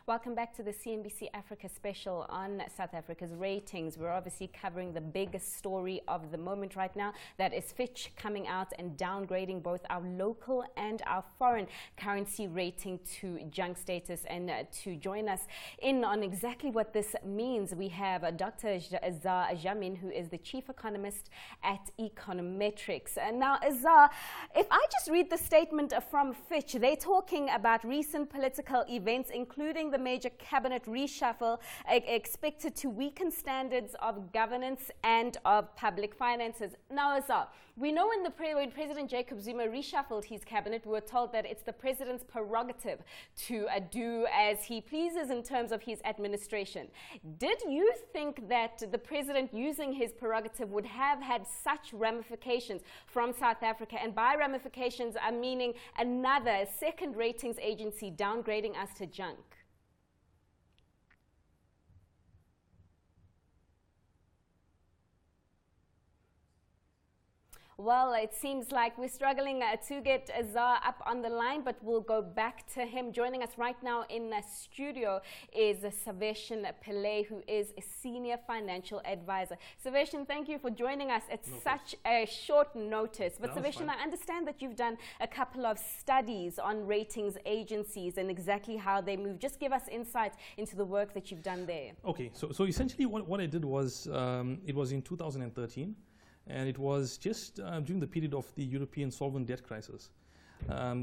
Welcome back to the CNBC Africa special on South Africa's ratings. We're obviously covering the biggest story of the moment right now. That is Fitch coming out and downgrading both our local and our foreign currency rating to junk status. And to join us in on exactly what this means, we have Dr. Azar Jamin, who is the chief economist at Econometrics. And now, Azar, if I just read the statement from Fitch, they're talking about recent political events, including the major cabinet reshuffle expected to weaken standards of governance and of public finances. Now, Azar, we know when President Jacob Zuma reshuffled his cabinet, we were told that it's the president's prerogative to do as he pleases in terms of his administration. Did you think that the president using his prerogative would have had such ramifications from South Africa? And by ramifications, I'm meaning another second ratings agency downgrading us to junk. Well, it seems like we're struggling to get Azar up on the line, but we'll go back to him. Joining us right now in the studio is Saveshan Pillay, who is a senior financial advisor. Saveshan, thank you for joining us at such a short notice. But Saveshan, I understand that you've done a couple of studies on ratings agencies and exactly how they move. Just give us insight into the work that you've done there. Okay, so essentially what I did was, it was in 2013. And it was just during the period of the European sovereign debt crisis.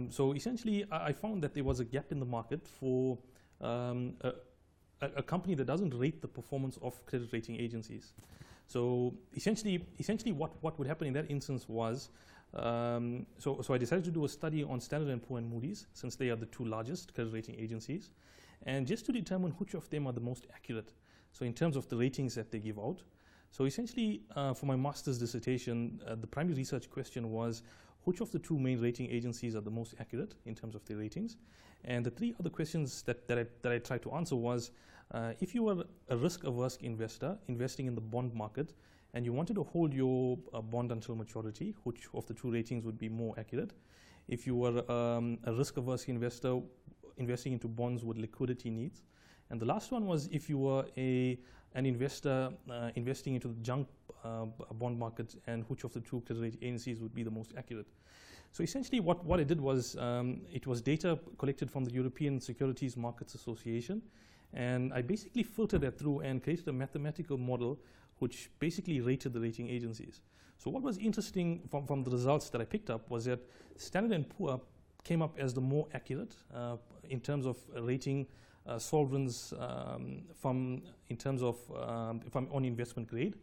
So essentially, I found that there was a gap in the market for a company that doesn't rate the performance of credit rating agencies. So essentially what would happen in that instance was, so I decided to do a study on Standard & Poor's and Moody's, since they are the two largest credit rating agencies, and just to determine which of them are the most accurate. So in terms of the ratings that they give out. So essentially, for my master's dissertation, the primary research question was, which of the two main rating agencies are the most accurate in terms of their ratings? And the three other questions that I tried to answer was, if you were a risk-averse investor investing in the bond market, and you wanted to hold your bond until maturity, which of the two ratings would be more accurate? If you were a risk-averse investor investing into bonds with liquidity needs. And the last one was if you were an investor investing into the junk bond market, and which of the two credit rating agencies would be the most accurate. So essentially what I did was, it was data collected from the European Securities Markets Association, and I basically filtered that through and created a mathematical model which basically rated the rating agencies. So what was interesting from the results that I picked up was that Standard & Poor's came up as the more accurate in terms of rating sovereigns in terms of from on investment grade,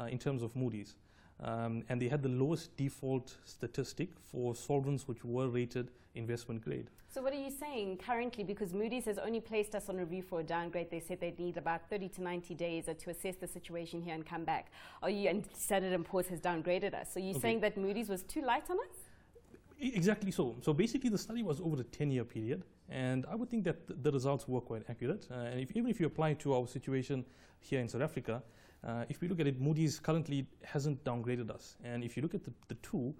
in terms of Moody's, and they had the lowest default statistic for sovereigns which were rated investment grade. So what are you saying currently? Because Moody's has only placed us on review for a downgrade. They said they'd need about 30 to 90 days to assess the situation here and come back. And Standard & Poor's has downgraded us. So you're saying that Moody's was too light on us? Exactly so. So basically the study was over a 10-year period, and I would think that the results were quite accurate. And even if you apply it to our situation here in South Africa, if we look at it, Moody's currently hasn't downgraded us. And if you look at the two,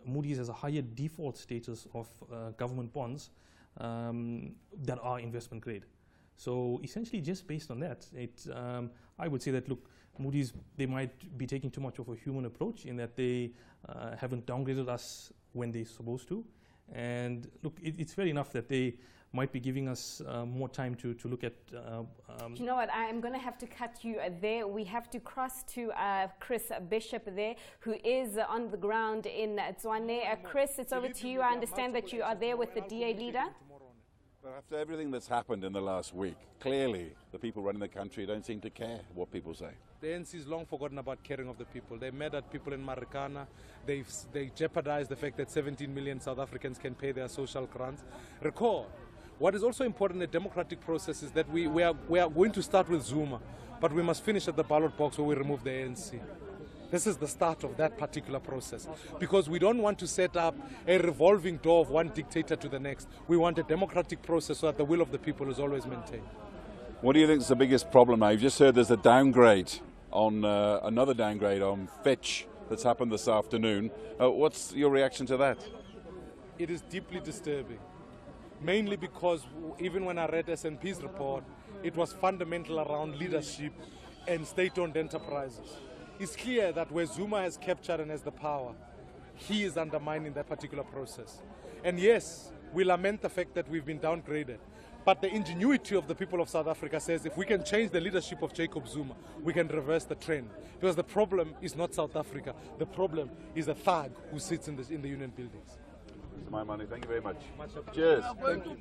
Moody's has a higher default status of government bonds that are investment grade. So essentially just based on that, I would say that, look, Moody's, they might be taking too much of a human approach in that they haven't downgraded us when they're supposed to. And look, it's fair enough that they might be giving us more time to look at. You know what? I'm going to have to cut you there. We have to cross to Chris Bishop there, who is on the ground in Tshwane. Chris, it's over to you. I understand that you are there with the DA leader. Well, after everything that's happened in the last week, clearly the people running the country don't seem to care what people say. The NC's long forgotten about caring of the people. They mad at people in Marikana. They jeopardized the fact that 17 million South Africans can pay their social grants. Recall, what is also important in the democratic process is that we are going to start with Zuma, but we must finish at the ballot box where we remove the ANC. This is the start of that particular process, because we don't want to set up a revolving door of one dictator to the next. We want a democratic process so that the will of the people is always maintained. What do you think is the biggest problem now? You've just heard there's a downgrade on another downgrade on Fitch that's happened this afternoon. What's your reaction to that? It is deeply disturbing. mainly because even when I read S&P's report, it was fundamental around leadership and state-owned enterprises. It's clear that where Zuma has captured and has the power, he is undermining that particular process. And yes, we lament the fact that we've been downgraded. But the ingenuity of the people of South Africa says if we can change the leadership of Jacob Zuma, we can reverse the trend. Because the problem is not South Africa. The problem is a thug who sits in the union buildings. Mr. Maimane, thank you very much. Cheers. Thank you.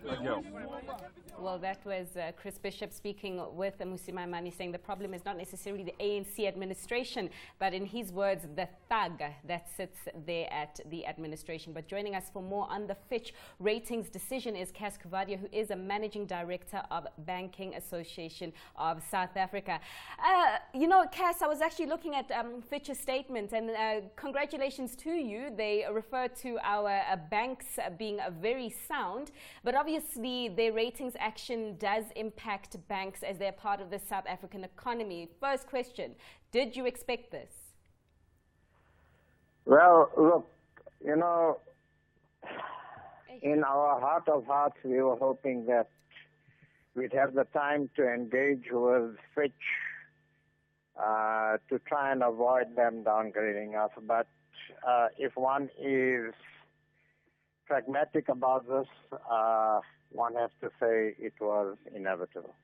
Well, that was Chris Bishop speaking with Mmusi Maimane, saying the problem is not necessarily the ANC administration, but in his words, the thug that sits there at the administration. But joining us for more on the Fitch ratings decision is Cass Kuvadia, who is a managing director of Banking Association of South Africa. You know, Cass, I was actually looking at Fitch's statement, and congratulations to you. They refer to our banks being very sound, but obviously their ratings action does impact banks as they're part of the South African economy. First question, did you expect this? Well, look, you know, in our heart of hearts, we were hoping that we'd have the time to engage with Fitch to try and avoid them downgrading us. But if one is pragmatic about this, one has to say it was inevitable.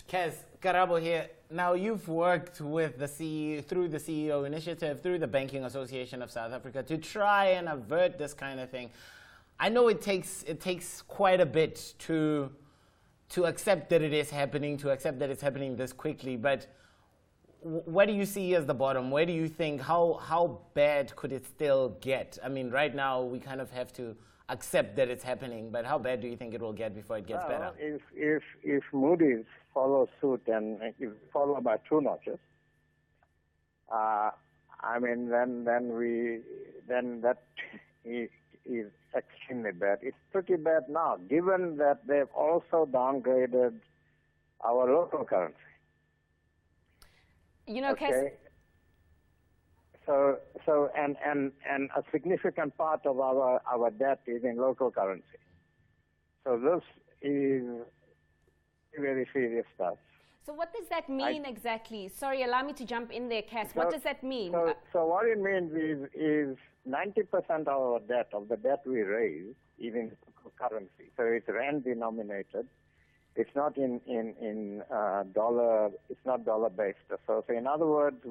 Kez, Karabo here. Now, you've worked with the CEO, through the CEO initiative, through the Banking Association of South Africa, to try and avert this kind of thing. I know it takes quite a bit to accept that it is happening, to accept that it's happening this quickly, but what do you see as the bottom? Where do you think, how bad could it still get? I mean, right now, we kind of have to accept that it's happening, but how bad do you think it will get before it gets better? If Moody's follows suit and if followed by 2 notches, I mean, then that is extremely bad. It's pretty bad now, given that they've also downgraded our local currency. You know, okay. So and a significant part of our debt is in local currency. So this is very serious stuff. So what does that mean exactly? Sorry, allow me to jump in there, Cass. What does that mean? So what it means is 90% of our debt, of the debt we raise, is in local currency. So it's rand denominated. It's not in dollar. It's not dollar based. So in other words,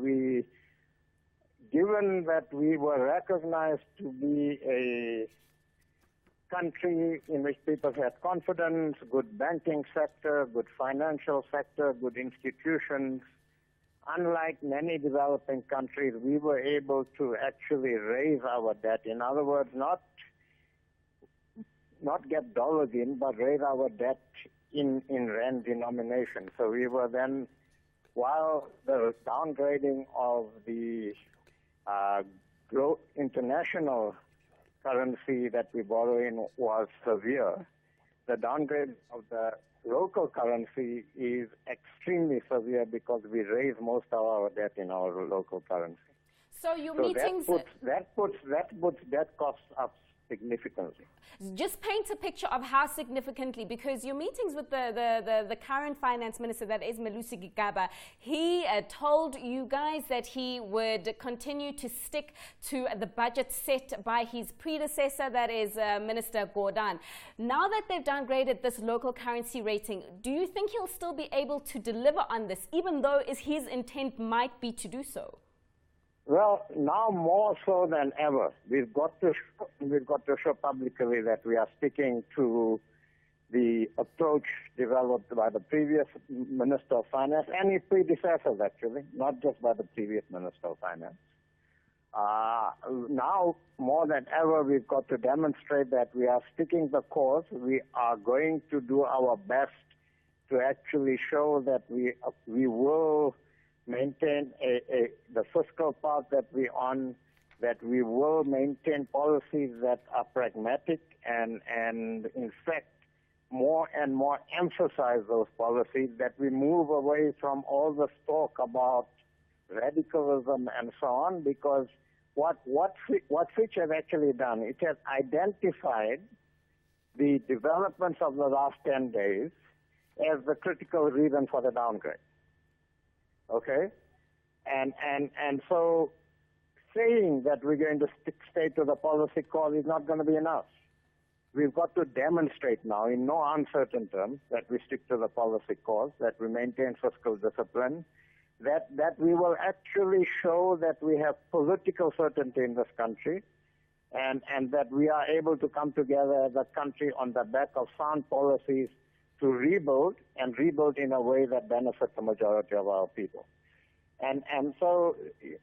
given that we were recognized to be a country in which people had confidence, good banking sector, good financial sector, good institutions, unlike many developing countries, we were able to actually raise our debt. In other words, not get dollars in, but raise our debt in rand denomination. So we were then, while the downgrading of the international currency that we borrow in was severe, the downgrade of the local currency is extremely severe because we raise most of our debt in our local currency. So your meetings... That puts debt costs up significantly. Just paint a picture of how significantly, because your meetings with the current finance minister, that is Malusi Gigaba, he told you guys that he would continue to stick to the budget set by his predecessor, that is Minister Gordhan. Now that they've downgraded this local currency rating, do you think he'll still be able to deliver on this, even though his intent might be to do so? Well, now more so than ever, we've got to show publicly that we are sticking to the approach developed by the previous Minister of Finance and his predecessors, actually, not just by the previous Minister of Finance. Now, more than ever, we've got to demonstrate that we are sticking the course. We are going to do our best to actually show that we will maintain the fiscal path that we're on, that we will maintain policies that are pragmatic and in fact, more and more emphasize those policies, that we move away from all the talk about radicalism and so on, because what Fitch has actually done, it has identified the developments of the last 10 days as the critical reason for the downgrade. Okay? And so saying that we're going to stay to the policy call is not going to be enough. We've got to demonstrate now in no uncertain terms that we stick to the policy course, that we maintain fiscal discipline, that we will actually show that we have political certainty in this country, and that we are able to come together as a country on the back of sound policies to rebuild, and rebuild in a way that benefits the majority of our people. And so,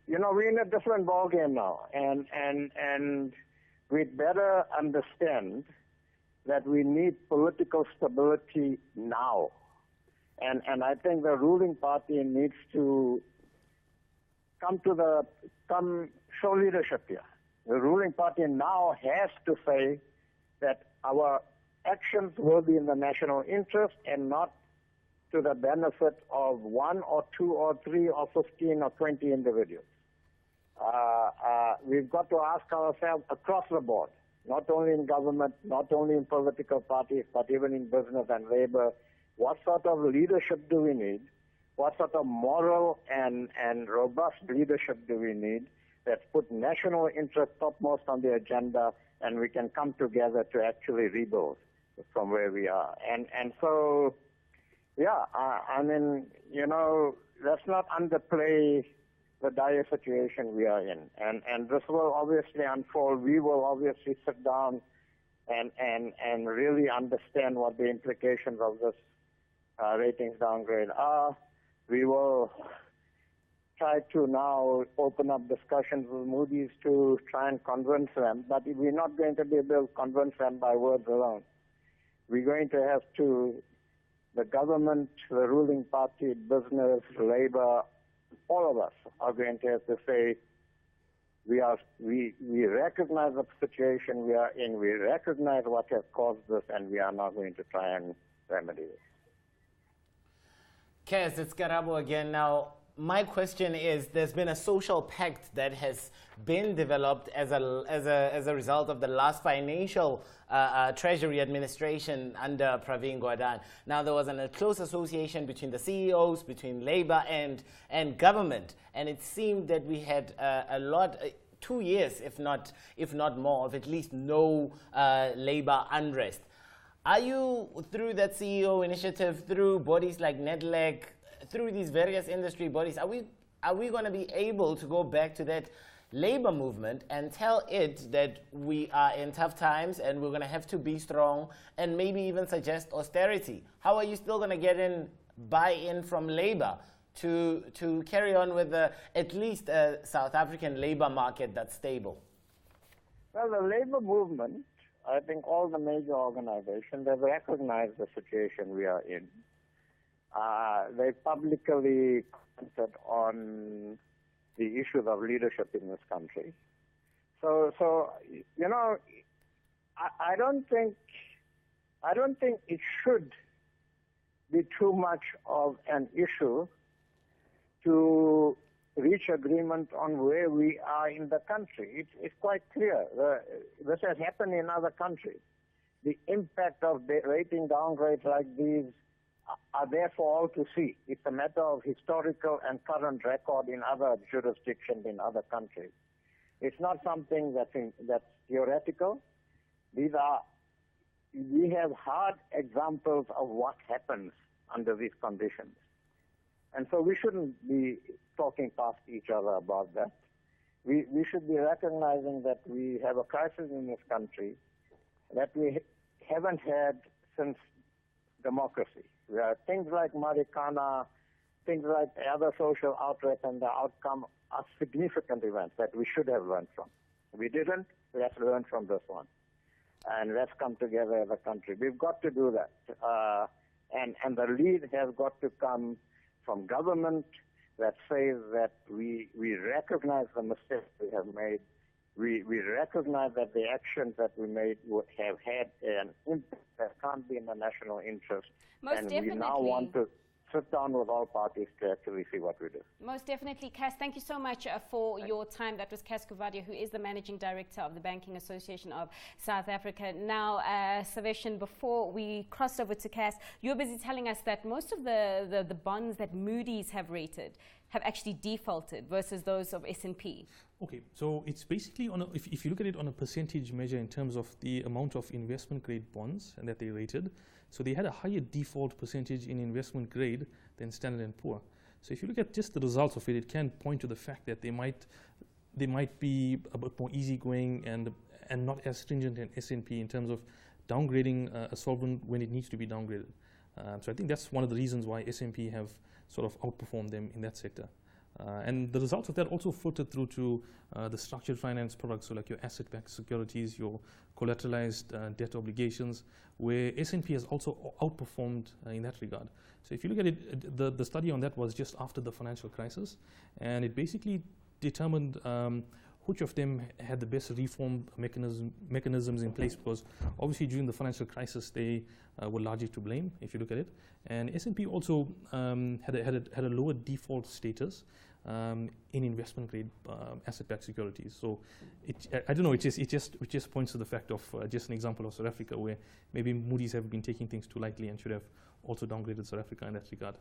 you know, we're in a different ballgame now, and we'd better understand that we need political stability now. And I think the ruling party needs to show leadership here. The ruling party now has to say that our actions will be in the national interest and not to the benefit of 1 or 2 or 3 or 15 or 20 individuals. We've got to ask ourselves across the board, not only in government, not only in political parties, but even in business and labor, what sort of leadership do we need? What sort of moral and robust leadership do we need that's put national interest topmost on the agenda, and we can come together to actually rebuild from where we are. And so, yeah, I mean, you know, let's not underplay the dire situation we are in. And this will obviously unfold. We will obviously sit down and really understand what the implications of this ratings downgrade are. We will try to now open up discussions with Moody's to try and convince them, but we're not going to be able to convince them by words alone. We're going to have to, the government, the ruling party, business, labor, all of us are going to have to say, we recognize the situation we are in, we recognize what has caused this, and we are not going to try and remedy it. Kes, it's Karabo again. Now, my question is, there's been a social pact that has been developed as a result of the last financial Treasury administration under Pravin Gordhan. Now, there was a close association between the CEOs, between labor and government, and it seemed that we had 2 years, if not more, of at least no labor unrest. Are you, through that CEO initiative, through bodies like NEDLEC, through these various industry bodies, are we going to be able to go back to that labor movement and tell it that we are in tough times and we're going to have to be strong, and maybe even suggest austerity? How are you still going to get buy-in from labor to carry on with at least a South African labor market that's stable? Well, the labor movement, I think all the major organizations have recognized the situation we are in. They publicly commented on the issues of leadership in this country. So you know, I don't think it should be too much of an issue to reach agreement on where we are in the country. It's quite clear. This has happened in other countries. The impact of rating downgrades like these are there for all to see. It's a matter of historical and current record in other jurisdictions in other countries. It's not something that's theoretical. We have hard examples of what happens under these conditions. And so we shouldn't be talking past each other about that. We should be recognizing that we have a crisis in this country that we haven't had since democracy. Things like Marikana, things like the other social outrage and the outcome are significant events that we should have learned from. We didn't. Let's learn from this one. And let's come together as a country. We've got to do that. And the lead has got to come from government that says that we recognize the mistakes we have made. We recognize that the actions that we made would have had an impact that can't be in the national interest. Most and definitely. we now want to sit down with all parties to actually see what we do. Most definitely, Cass. Thank you so much for your time. That was Cass Kuvadia, who is the Managing Director of the Banking Association of South Africa. Now, Saveshan, before we cross over to Cass, you're busy telling us that most of the bonds that Moody's have rated have actually defaulted versus those of S&P. Okay, so it's basically, if you look at it on a percentage measure in terms of the amount of investment grade bonds and that they rated, so they had a higher default percentage in investment grade than Standard & Poor. So if you look at just the results of it, it can point to the fact that they might be a bit more easygoing and not as stringent in S&P in terms of downgrading a sovereign when it needs to be downgraded. So I think that's one of the reasons why S&P have sort of outperformed them in that sector. And the results of that also filtered through to the structured finance products, so like your asset-backed securities, your collateralized debt obligations, where S&P has also outperformed in that regard. So if you look at it, the study on that was just after the financial crisis, and it basically determined which of them had the best reform mechanisms in place, because obviously during the financial crisis they were largely to blame if you look at it. And S&P also had a lower default status in investment grade asset-backed securities. So I don't know, it just points to the fact of just an example of South Africa, where maybe Moody's have been taking things too lightly and should have also downgraded South Africa in that regard.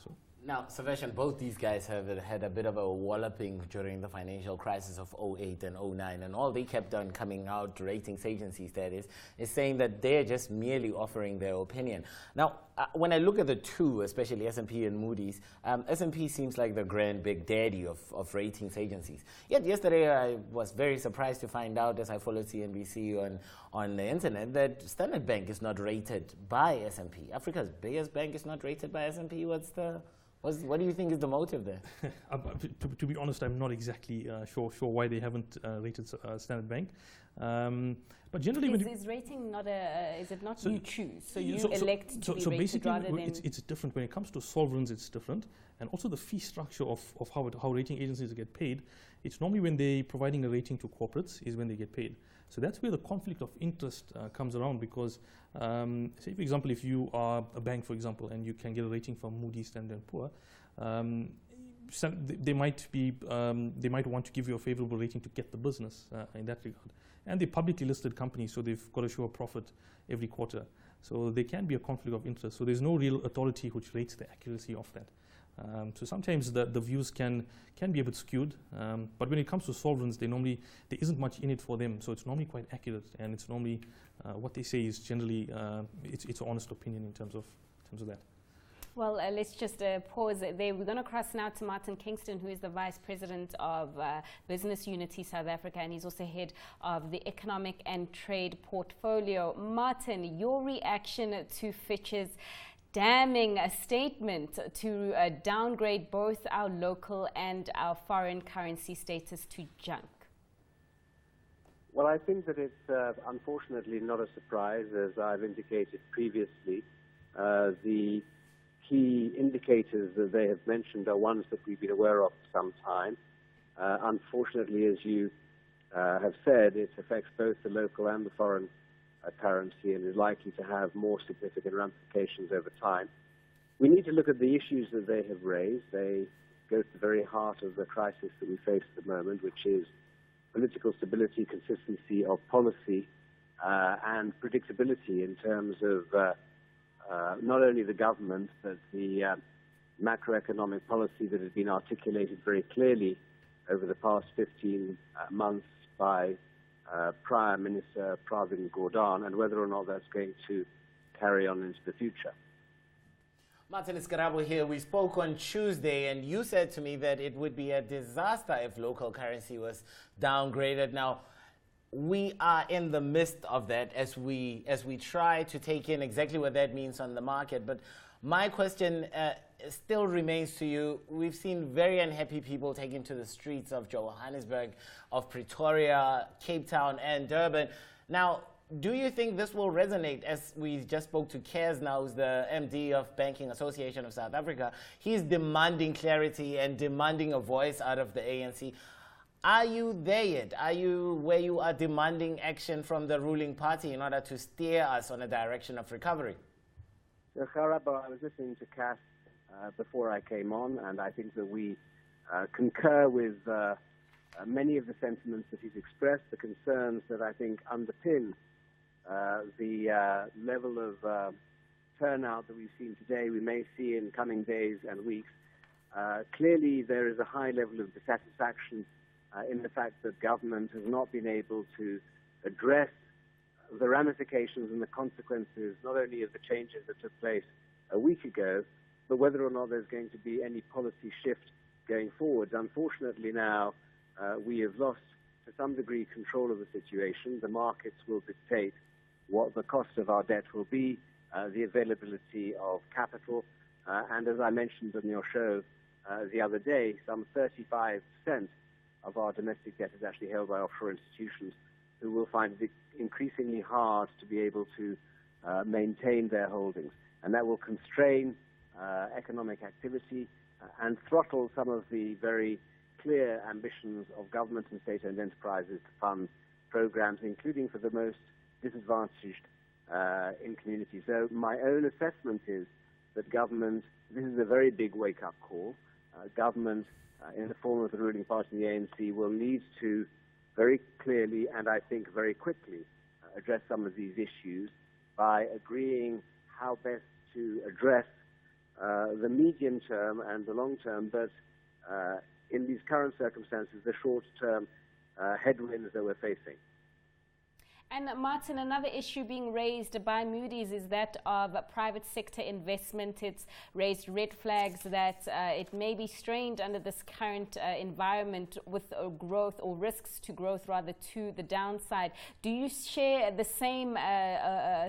So. Now, Saveshan, both these guys have had a bit of a walloping during the financial crisis of 08 and 09, and all they kept on coming out, ratings agencies that is saying that they're just merely offering their opinion. Now, when I look at the two, especially S&P and Moody's, S&P seems like the grand big daddy of ratings agencies. Yet yesterday I was very surprised to find out, as I followed CNBC on the internet, that Standard Bank is not rated by S&P. Africa's biggest bank is not rated by S&P. What do you think is the motive there? To be honest, I'm not exactly sure why they haven't rated Standard Bank. But generally, is rating not is it not you choose? So you elect to be rated basically, rather than... it's different. When it comes to sovereigns, it's different. And also the fee structure of how rating agencies get paid, it's normally when they're providing a rating to corporates is when they get paid. So that's where the conflict of interest comes around, because say, for example, if you are a bank, for example, and you can get a rating from Moody's, Standard & Poor, they might want to give you a favorable rating to get the business in that regard. And they're publicly listed companies, so they've got to show a profit every quarter. So there can be a conflict of interest. So there's no real authority which rates the accuracy of that. So sometimes the views can be a bit skewed, but when it comes to sovereigns, there isn't much in it for them, so it's normally quite accurate, and it's normally what they say is generally it's an honest opinion in terms of that. Well, let's just pause there. We're going to cross now to Martin Kingston, who is the Vice President of Business Unity South Africa, and he's also head of the Economic and Trade Portfolio. Martin, your reaction to Fitch's damning a statement to downgrade both our local and our foreign currency status to junk? Well, I think that it's unfortunately not a surprise, as I've indicated previously. The key indicators that they have mentioned are ones that we've been aware of for some time. Unfortunately, as you have said, it affects both the local and the foreign currency, and is likely to have more significant ramifications over time. We need to look at the issues that they have raised. They go to the very heart of the crisis that we face at the moment, which is political stability, consistency of policy, and predictability in terms of not only the government, but the macroeconomic policy that has been articulated very clearly over the past 15 months by Prime Minister Pravin Gordhan, and whether or not that's going to carry on into the future. Martin Iskarabo here. We spoke on Tuesday, and you said to me that it would be a disaster if local currency was downgraded. Now, we are in the midst of that as we try to take in exactly what that means on the market. But my question still remains to you. We've seen very unhappy people taken to the streets of Johannesburg, of Pretoria, Cape Town, and Durban. Now, do you think this will resonate? As we just spoke to Kers now, who's the MD of Banking Association of South Africa. He's demanding clarity and demanding a voice out of the ANC. Are you there yet? Are you where you are demanding action from the ruling party in order to steer us on a direction of recovery? So, Karabo, I was listening to Cass before I came on, and I think that we concur with many of the sentiments that he's expressed, the concerns that I think underpin the level of turnout that we've seen today, we may see in coming days and weeks. Clearly, there is a high level of dissatisfaction in the fact that government has not been able to address the ramifications and the consequences, not only of the changes that took place a week ago, but whether or not there's going to be any policy shift going forward. Unfortunately now, we have lost, to some degree, control of the situation. The markets will dictate what the cost of our debt will be, the availability of capital, and as I mentioned on your show the other day, some 35% of our domestic debt is actually held by offshore institutions who will find it increasingly hard to be able to maintain their holdings. And that will constrain economic activity and throttle some of the very clear ambitions of government and state-owned enterprises to fund programs, including for the most disadvantaged in communities. So my own assessment is that government, this is a very big wake-up call. Government, in the form of the ruling party in the ANC, will need to very clearly and I think very quickly address some of these issues by agreeing how best to address the medium term and the long term, but in these current circumstances, the short-term headwinds that we're facing. And Martin, another issue being raised by Moody's is that of private sector investment. It's raised red flags that it may be strained under this current environment with growth, or risks to growth rather, to the downside. Do you share the same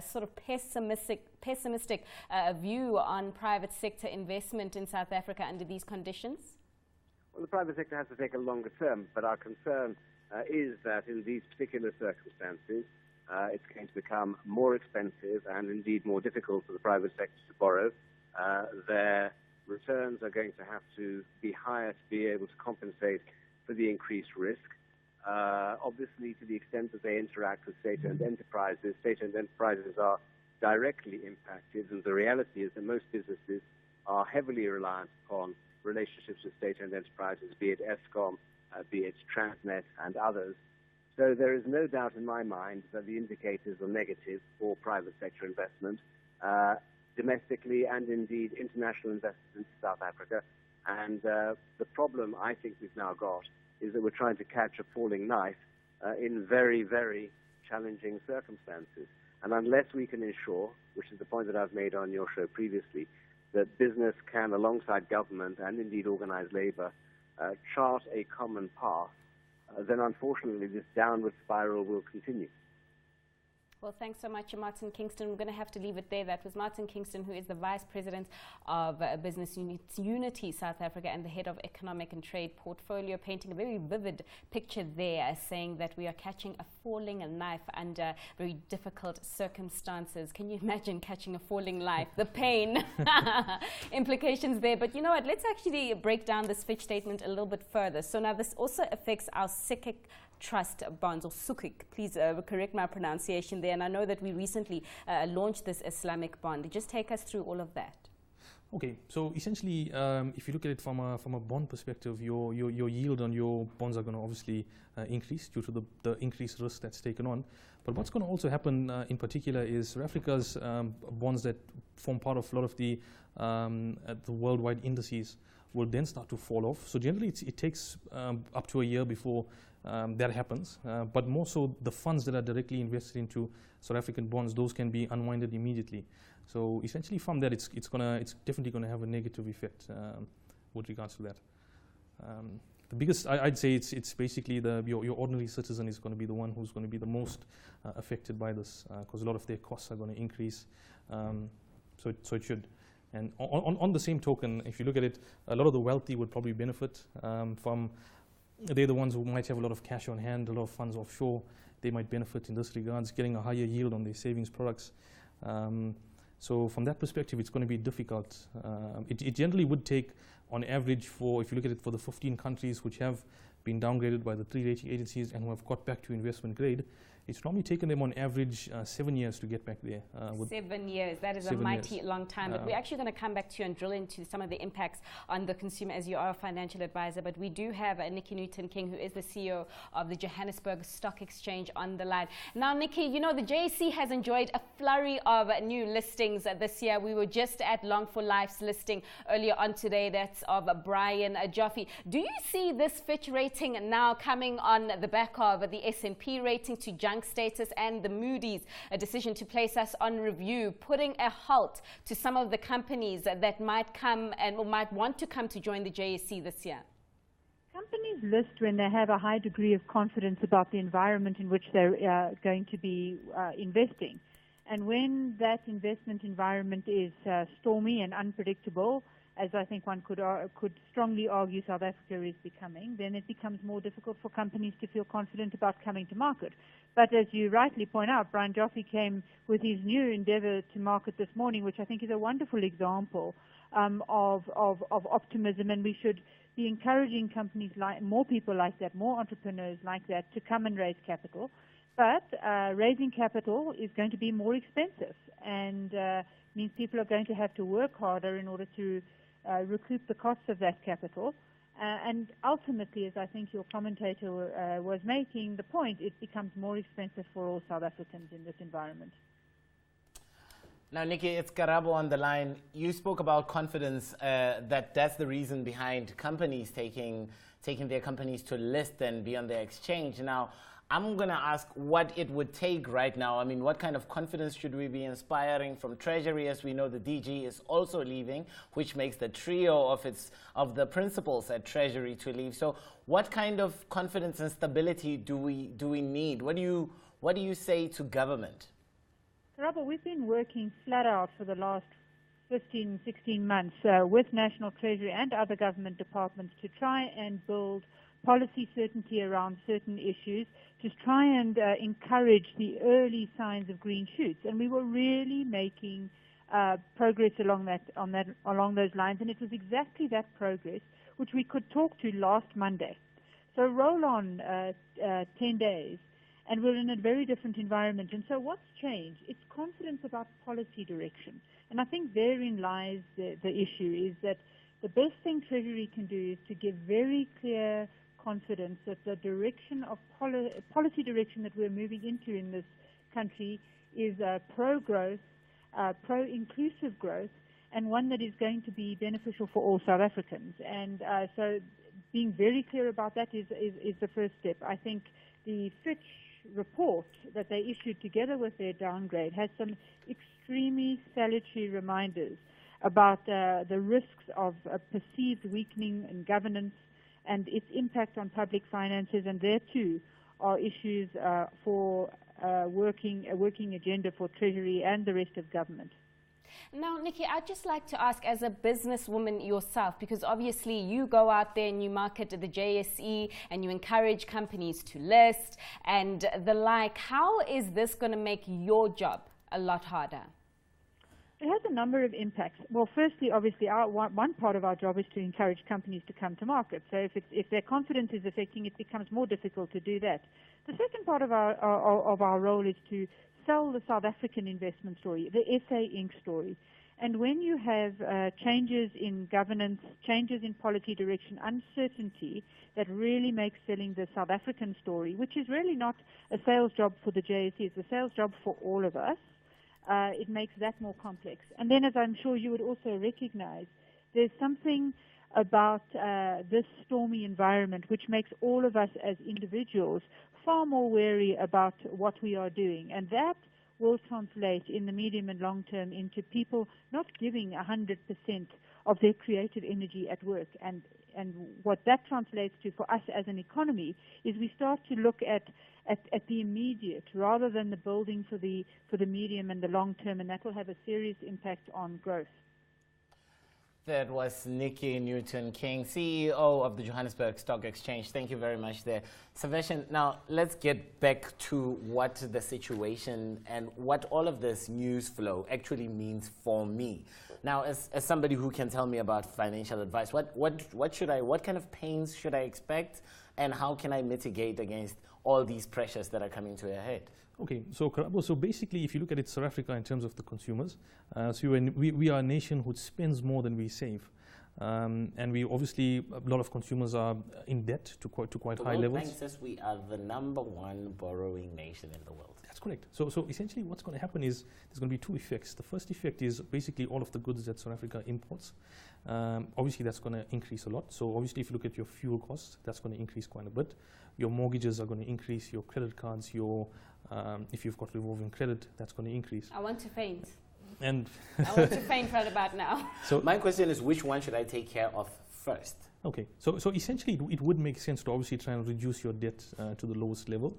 sort of pessimistic view on private sector investment in South Africa under these conditions? Well, the private sector has to take a longer term, but our concern is that in these particular circumstances, it's going to become more expensive and indeed more difficult for the private sector to borrow. Their returns are going to have to be higher to be able to compensate for the increased risk. Obviously, to the extent that they interact with state-owned enterprises are directly impacted, and the reality is that most businesses are heavily reliant upon relationships with state-owned enterprises, be it Eskom, be it Transnet and others. So there is no doubt in my mind that the indicators are negative for private sector investment, domestically and indeed international investors into South Africa. And the problem I think we've now got is that we're trying to catch a falling knife in very, very challenging circumstances. And unless we can ensure, which is the point that I've made on your show previously, that business can, alongside government and indeed organized labor, chart a common path, then unfortunately this downward spiral will continue. Well, thanks so much, Martin Kingston. We're going to have to leave it there. That was Martin Kingston, who is the Vice President of Business Unity South Africa and the Head of Economic and Trade Portfolio, painting a very vivid picture there, saying that we are catching a falling knife under very difficult circumstances. Can you imagine catching a falling knife? The pain implications there. But you know what? Let's actually break down this Fitch statement a little bit further. So now this also affects our SICIC trust bonds, or SUKIC. Please correct my pronunciation there. And I know that we recently launched this Islamic bond. Just take us through all of that. Okay, so essentially, if you look at it from a bond perspective, your yield on your bonds are going to obviously increase due to the increased risk that's taken on. But what's going to also happen in particular is South Africa's bonds that form part of a lot of the worldwide indices will then start to fall off. So generally, it takes up to a year before that happens, but more so the funds that are directly invested into South African bonds, those can be unwinded immediately. So essentially from that, it's definitely going to have a negative effect with regards to that. The biggest, I'd say it's basically your ordinary citizen is going to be the one who's going to be the most affected by this, because a lot of their costs are going to increase. So it should. And on the same token, if you look at it, a lot of the wealthy would probably benefit from. They're the ones who might have a lot of cash on hand, a lot of funds offshore. They might benefit in this regards, getting a higher yield on their savings products. So from that perspective, it's going to be difficult. It generally would take, on average, if you look at it for the 15 countries which have been downgraded by the 3 rating agencies and who have got back to investment grade, it's normally taken them on average 7 years to get back there. 7 years, that is a mighty long time. But we're actually going to come back to you and drill into some of the impacts on the consumer, as you are a financial advisor. But we do have Nikki Newton-King, who is the CEO of the Johannesburg Stock Exchange, on the line. Now, Nikki, you know, the JSE has enjoyed a flurry of new listings this year. We were just at Long for Life's listing earlier on today. That's of Brian Joffe. Do you see this Fitch rating now coming on the back of the S&P rating to junk status and the Moody's decision to place us on review, putting a halt to some of the companies that might come and or might want to come to join the JSE this year? Companies list when they have a high degree of confidence about the environment in which they're going to be investing. And when that investment environment is stormy and unpredictable, as I think one could strongly argue South Africa is becoming, then it becomes more difficult for companies to feel confident about coming to market. But as you rightly point out, Brian Joffe came with his new endeavor to market this morning, which I think is a wonderful example of optimism, and we should be encouraging companies like more people like that, more entrepreneurs like that, to come and raise capital. But raising capital is going to be more expensive, and means people are going to have to work harder in order to recoup the costs of that capital. And ultimately, as I think your commentator was making the point, it becomes more expensive for all South Africans in this environment. Now, Nikki, it's Karabo on the line. You spoke about confidence, that's the reason behind companies taking their companies to list and be on the exchange. Now, I'm going to ask what it would take right now. I mean, what kind of confidence should we be inspiring from Treasury? As we know, the DG is also leaving, which makes the trio of the principals at Treasury to leave. So what kind of confidence and stability do we need? What do you say to government? Robert, we've been working flat out for the last 15, 16 months with National Treasury and other government departments to try and build policy certainty around certain issues, to try and encourage the early signs of green shoots. And we were really making progress along those lines, and it was exactly that progress which we could talk to last Monday. So roll on 10 days, and we're in a very different environment. And so what's changed? It's confidence about policy direction. And I think therein lies the issue, is that the best thing Treasury can do is to give very clear confidence that the direction of policy direction that we're moving into in this country is pro-growth, pro-inclusive growth, and one that is going to be beneficial for all South Africans. And so being very clear about that is the first step. I think the Fitch report that they issued together with their downgrade has some extremely salutary reminders about the risks of a perceived weakening in governance and its impact on public finances, and there too are issues for a working agenda for Treasury and the rest of government. Now, Nikki, I'd just like to ask, as a businesswoman yourself, because obviously you go out there and you market the JSE and you encourage companies to list and the like, how is this going to make your job a lot harder? It has a number of impacts. Well, firstly, obviously, one part of our job is to encourage companies to come to market. So if their confidence is affecting, it becomes more difficult to do that. The second part of our role is to sell the South African investment story, the SA Inc. story. And when you have changes in governance, changes in policy direction, uncertainty, that really makes selling the South African story, which is really not a sales job for the JSE, it's a sales job for all of us. It makes that more complex. And then, as I'm sure you would also recognize, there's something about this stormy environment which makes all of us as individuals far more wary about what we are doing. And that will translate in the medium and long term into people not giving 100% of their creative energy at work. And what that translates to for us as an economy is we start to look at the immediate rather than the building for the medium and the long term, and that will have a serious impact on growth. That was Nikki Newton-King, CEO of the Johannesburg Stock Exchange. Thank you very much there. Saveshan, now let's get back to what the situation and what all of this news flow actually means for me. Now, as somebody who can tell me about financial advice, what kind of pains should I expect? and how can I mitigate against all these pressures that are coming to a head? Okay, so Karabo, so basically, if you look at it, South Africa in terms of the consumers, so we are a nation who spends more than we save. And we obviously, a lot of consumers are in debt to quite high levels. Bank says we are the #1 borrowing nation in the world. That's correct. So essentially what's going to happen is there's going to be two effects. The first effect is basically all of the goods that South Africa imports. Obviously that's going to increase a lot. So obviously if you look at your fuel costs, that's going to increase quite a bit. Your mortgages are going to increase, your credit cards, if you've got revolving credit, that's going to increase. I want to faint. And I want to faint right about now. So my question is, which one should I take care of first? Okay, so essentially it would make sense to obviously try and reduce your debt to the lowest level.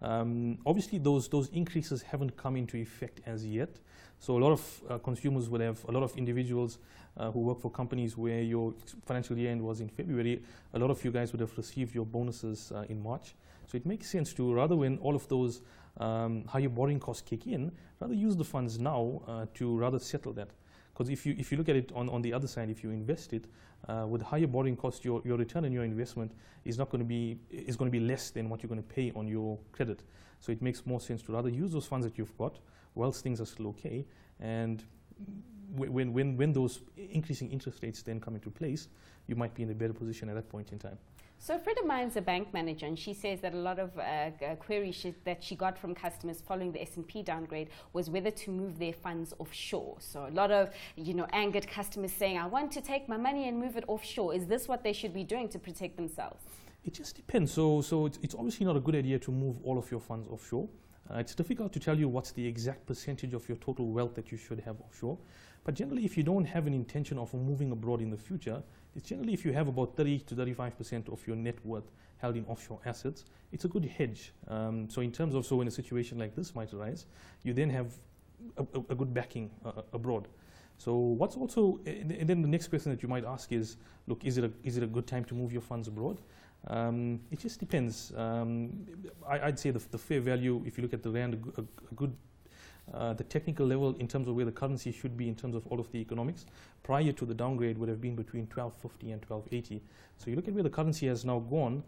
Obviously those increases haven't come into effect as yet. So a lot of consumers will have, a lot of individuals who work for companies where your financial year end was in February, a lot of you guys would have received your bonuses in March. So it makes sense to, rather when all of those higher borrowing costs kick in, rather use the funds now to rather settle that. Because if you look at it on the other side, if you invest it with higher borrowing costs, your return on your investment is going to be less than what you're going to pay on your credit. So it makes more sense to rather use those funds that you've got whilst things are still okay, and when those increasing interest rates then come into place, you might be in a better position at that point in time. So a friend of mine's a bank manager, and she says that a lot of queries that she got from customers following the S&P downgrade was whether to move their funds offshore. So a lot of angered customers saying, I want to take my money and move it offshore. Is this what they should be doing to protect themselves? It just depends. So it's obviously not a good idea to move all of your funds offshore. It's difficult to tell you what's the exact percentage of your total wealth that you should have offshore. But generally, if you don't have an intention of moving abroad in the future, it's generally if you have about 30 to 35% of your net worth held in offshore assets, it's a good hedge. So in terms of, when a situation like this might arise, you then have a good backing abroad. So what's also, and then the next question that you might ask is, look, is it a good time to move your funds abroad? It just depends. I'd say the fair value, if you look at the rand, a good the technical level in terms of where the currency should be in terms of all of the economics prior to the downgrade would have been between 1250 and 1280. So you look at where the currency has now gone,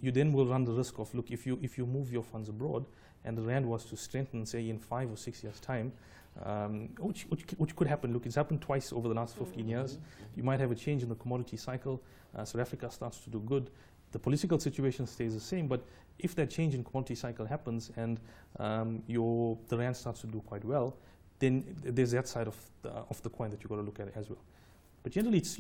you then will run the risk of, look, if you move your funds abroad and the rand was to strengthen, say in 5 or 6 years time, which could happen. Look, it's happened twice over the last 15 years. You might have a change in the commodity cycle. South Africa starts to do good. The political situation stays the same, but if that change in commodity cycle happens and the rand starts to do quite well, then there's that side of the coin that you've got to look at as well. But generally, it's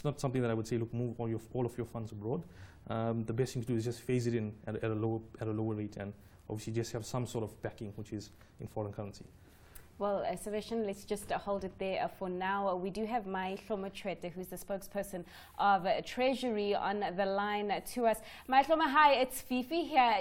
not something that I would say, look, move all of your funds abroad. The best thing to do is just phase it in at a lower rate, and obviously just have some sort of backing, which is in foreign currency. Well, Savation, let's just hold it there for now. We do have Maihlomo Chwete, who's the spokesperson of Treasury, on the line to us. Maihlomo, hi, it's Fifi here.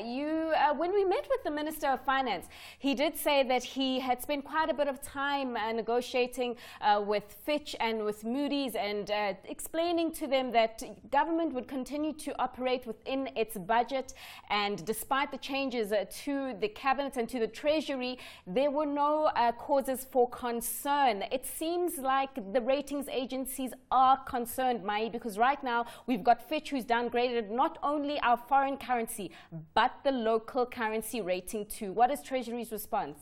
When we met with the Minister of Finance, he did say that he had spent quite a bit of time negotiating with Fitch and with Moody's and explaining to them that government would continue to operate within its budget, and despite the changes to the cabinet and to the Treasury, there were no causes for concern. It seems like the ratings agencies are concerned, Mai, because right now we've got Fitch, who's downgraded not only our foreign currency, but the local currency rating too. What is Treasury's response?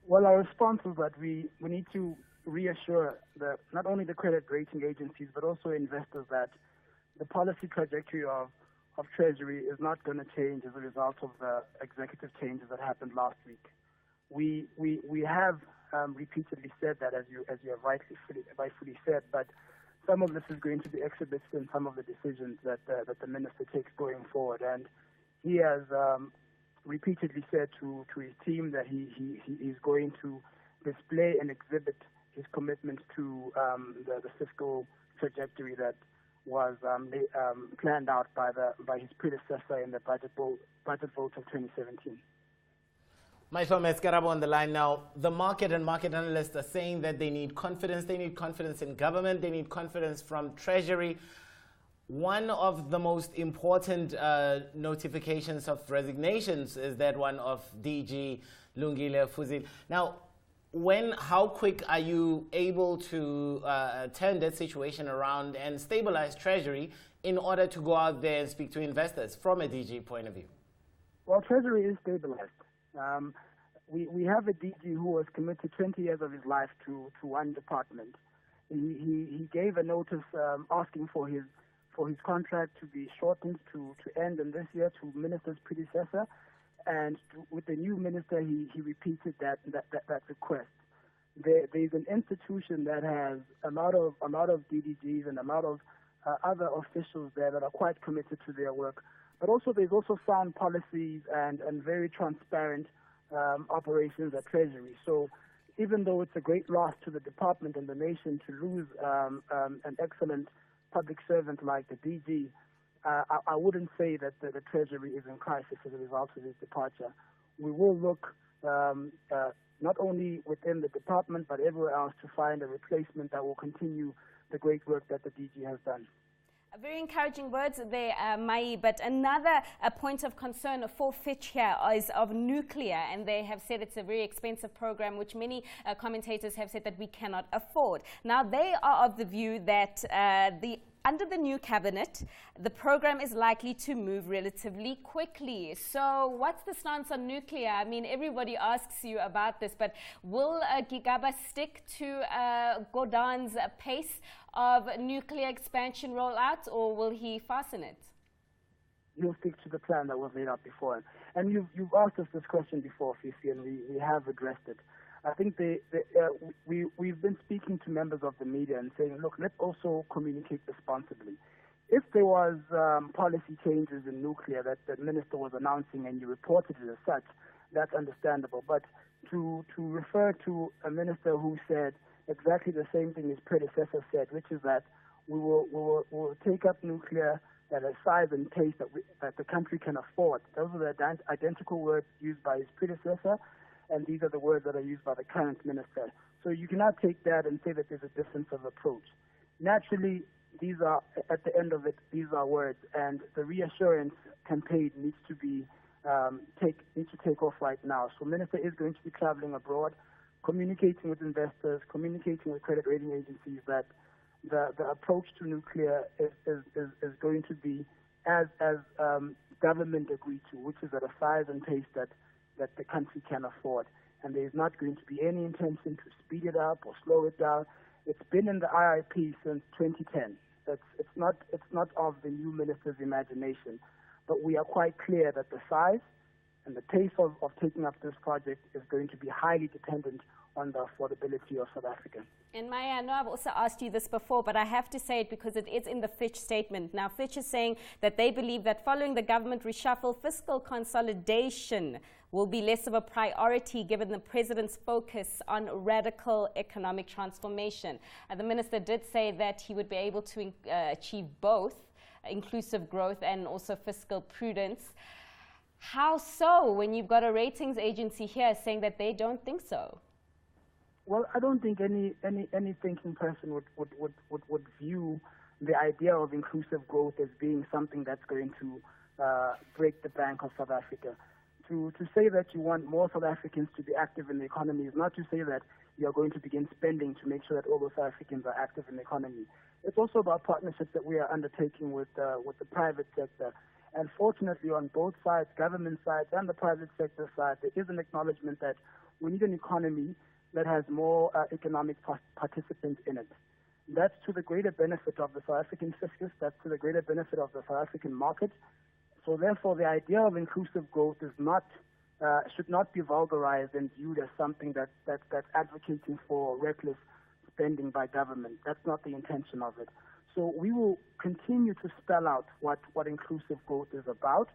Well, our response is that we need to reassure not only the credit rating agencies, but also investors that the policy trajectory of Treasury is not going to change as a result of the executive changes that happened last week. We have repeatedly said that, as you have rightfully said, but some of this is going to be exhibited in some of the decisions that the minister takes going forward. And he has repeatedly said to his team that he is going to display and exhibit his commitment to the fiscal trajectory that was planned out by his predecessor in the budget vote of 2017. Maihlomo Eskarabo on the line now. The market and market analysts are saying that they need confidence. They need confidence in government. They need confidence from Treasury. One of the most important notifications of resignations is that one of DG Lungile Fuzile. Now, how quick are you able to turn that situation around and stabilize Treasury in order to go out there and speak to investors from a DG point of view? Well, Treasury is stabilized. We have a DG who was committed 20 years of his life to one department. He gave a notice asking for his contract to be shortened to end in this year to minister's predecessor, and with the new minister he repeated that request. There's an institution that has a lot of DDGs and a lot of other officials there that are quite committed to their work, but also there's also sound policies and very transparent operations at Treasury. So even though it's a great loss to the department and the nation to lose an excellent public servant like the DG, I wouldn't say that the Treasury is in crisis as a result of his departure. We will look not only within the department but everywhere else to find a replacement that will continue the great work that the DG has done. Very encouraging words there, Mai. But another point of concern for Fitch here is of nuclear, and they have said it's a very expensive program, which many commentators have said that we cannot afford. Now, they are of the view that under the new cabinet, the program is likely to move relatively quickly. So what's the stance on nuclear? I mean, everybody asks you about this, but will Gigaba stick to Gordon's pace of nuclear expansion rollout, or will he fasten it? He'll stick to the plan that was laid out before. And you've asked us this question before, Fifi, and we have addressed it. I think we've been speaking to members of the media and saying, look, let's also communicate responsibly. If there was policy changes in nuclear that the minister was announcing and you reported it as such, that's understandable. But to refer to a minister who said exactly the same thing his predecessor said, which is that we will take up nuclear at a size and pace that the country can afford. Those are the identical words used by his predecessor, and these are the words that are used by the current minister. So you cannot take that and say that there's a difference of approach. Naturally, these are, at the end of it, these are words, and the reassurance campaign needs to take off right now. So minister is going to be traveling abroad, communicating with investors, communicating with credit rating agencies that the approach to nuclear is going to be as government agreed to, which is at a size and pace that the country can afford. And there is not going to be any intention to speed it up or slow it down. It's been in the IIP since 2010. It's not of the new minister's imagination. But we are quite clear that the size and the pace of taking up this project is going to be highly dependent on the affordability of South Africa. And Maya, I know I've also asked you this before, but I have to say it because it is in the Fitch statement. Now, Fitch is saying that they believe that following the government reshuffle, fiscal consolidation will be less of a priority given the president's focus on radical economic transformation. The minister did say that he would be able to achieve both inclusive growth and also fiscal prudence. How so when you've got a ratings agency here saying that they don't think so? Well, I don't think any thinking person would view the idea of inclusive growth as being something that's going to break the bank of South Africa. To say that you want more South Africans to be active in the economy is not to say that you're going to begin spending to make sure that all those South Africans are active in the economy. It's also about partnerships that we are undertaking with the private sector. And fortunately, on both sides, government side and the private sector side, there is an acknowledgement that we need an economy that has more economic participants in it. That's to the greater benefit of the South African fiscus, that's to the greater benefit of the South African market. So therefore, the idea of inclusive growth is not, should not be vulgarized and viewed as something that's advocating for reckless spending by government. That's not the intention of it. So we will continue to spell out what inclusive growth is about,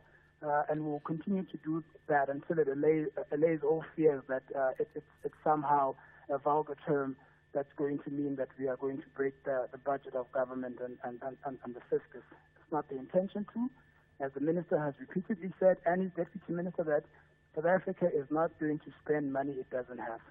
and we'll continue to do that until it allays all fears that it's somehow a vulgar term that's going to mean that we are going to break the budget of government and the fiscus. It's not the intention to. As the minister has repeatedly said, and his deputy minister, that South Africa is not going to spend money it doesn't have.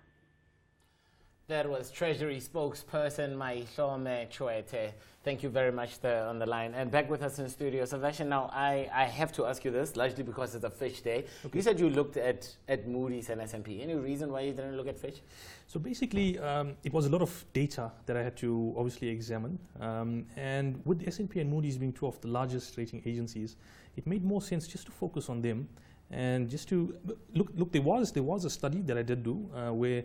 That was Treasury spokesperson Maihlome Chwete. Thank you very much there on the line. And back with us in the studio. Salvation, now I have to ask you this, largely because it's a Fitch day. Okay. You said you looked at Moody's and S&P. Any reason why you didn't look at Fitch? So basically, it was a lot of data that I had to obviously examine. And with S&P and Moody's being two of the largest rating agencies, it made more sense just to focus on them. And just to look, there was a study that I did do where,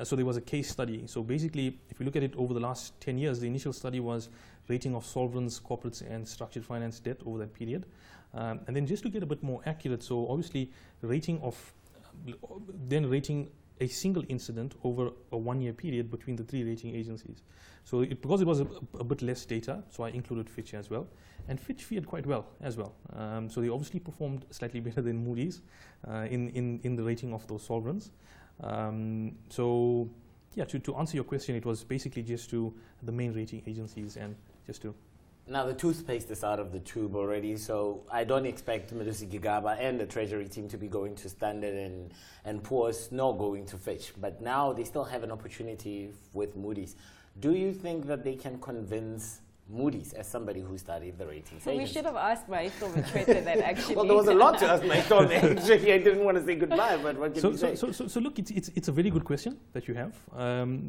so there was a case study. So basically, if you look at it over the last 10 years, the initial study was rating of sovereigns, corporates, and structured finance debt over that period. And then just to get a bit more accurate, so obviously rating a single incident over a 1-year period between the 3 rating agencies. So because it was a bit less data, so I included Fitch as well. And Fitch fared quite well as well. So they obviously performed slightly better than Moody's in the rating of those sovereigns. So yeah, to answer your question, it was basically just to the main rating agencies and just to... Now the toothpaste is out of the tube already, so I don't expect Medusi Gigaba and the Treasury team to be going to Standard and Poor's, nor going to Fitch. But now they still have an opportunity with Moody's. Do you think that they can convince Moody's, as somebody who studied the ratings agency? We should have asked Maihlome Chwete that actually. Well, there was a lot to ask Maihlome. Actually, I didn't want to say goodbye, but what can you say? So look, it's a very good question that you have.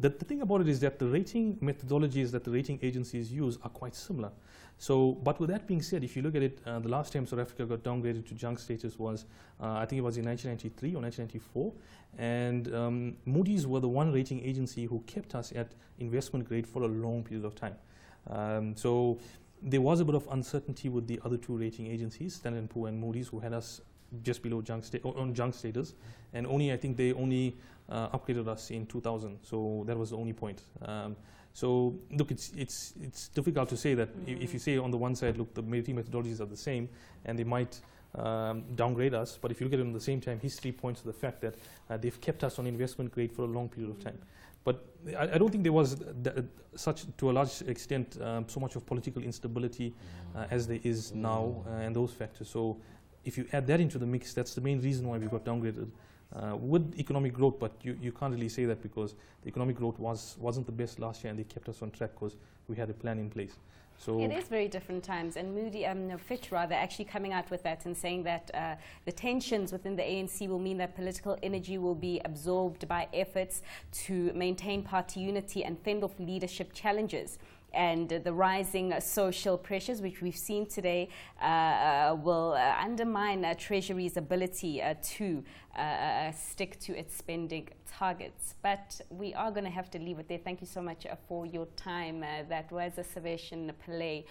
The thing about it is that the rating methodologies that the rating agencies use are quite similar. So, but with that being said, if you look at it, the last time South Africa got downgraded to junk status was, I think it was in 1993 or 1994, and Moody's were the one rating agency who kept us at investment grade for a long period of time. So there was a bit of uncertainty with the other 2 rating agencies, Standard & Poor's and Moody's, who had us just below junk status, and I think they only upgraded us in 2000. So that was the only point. So look, it's difficult to say that if you say on the one side, look, the rating methodologies are the same, and they might downgrade us. But if you look at it at the same time, history points to the fact that they've kept us on investment grade for a long period of time. But I don't think there was such, to a large extent, so much of political instability as there is now, and those factors. So if you add that into the mix, that's the main reason why we got downgraded. With economic growth, but you can't really say that because the economic growth wasn't the best last year, and they kept us on track because we had a plan in place. So it is very different times, and Fitch rather actually coming out with that and saying that the tensions within the ANC will mean that political energy will be absorbed by efforts to maintain party unity and fend off leadership challenges. And the rising social pressures, which we've seen today, will undermine Treasury's ability to stick to its spending targets. But we are going to have to leave it there. Thank you so much for your time. That was a Salvation Pillay.